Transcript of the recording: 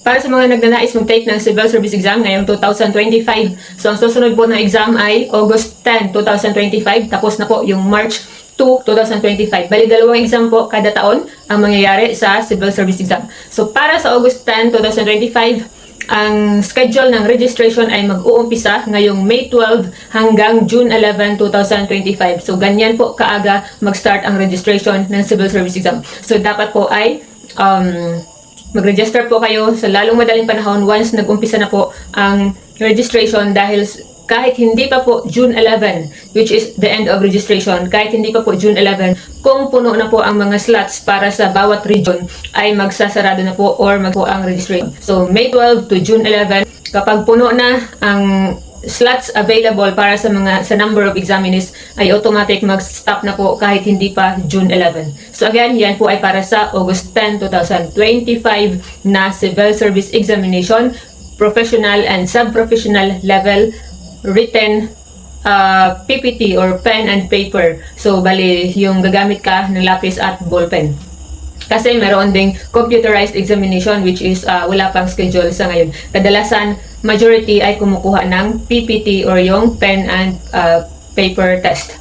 para sa mga nagnanais mag-take ng Civil Service Exam ngayong 2025. So, ang susunod po na exam ay August 10, 2025. Tapos na po yung March 2, 2025. Bali, dalawang exam po kada taon ang mangyayari sa Civil Service Exam. So, para sa August 10, 2025, ang schedule ng registration ay mag-uumpisa ngayong May 12 hanggang June 11, 2025. So, ganyan po kaaga mag-start ang registration ng Civil Service Exam. So, dapat po ay mag-register po kayo sa lalong madaling panahon once nag-umpisa na po ang registration, dahil kahit hindi pa po June 11, which is the end of registration, kahit hindi pa po June 11, kung puno na po ang mga slots para sa bawat region, ay magsasarado na po or po ang registration. So, May 12 to June 11, kapag puno na ang slots available para sa number of examinees, ay automatic mag-stop na po kahit hindi pa June 11. So again, yan po ay para sa August 10, 2025 na Civil Service Examination, professional and sub-professional level, written PPT or pen and paper. So, bali, yung gagamit ka ng lapis at ballpen. Kasi meron ding computerized examination, which is wala pang schedule sa ngayon. Kadalasan, majority ay kumukuha ng PPT or yung pen and paper test.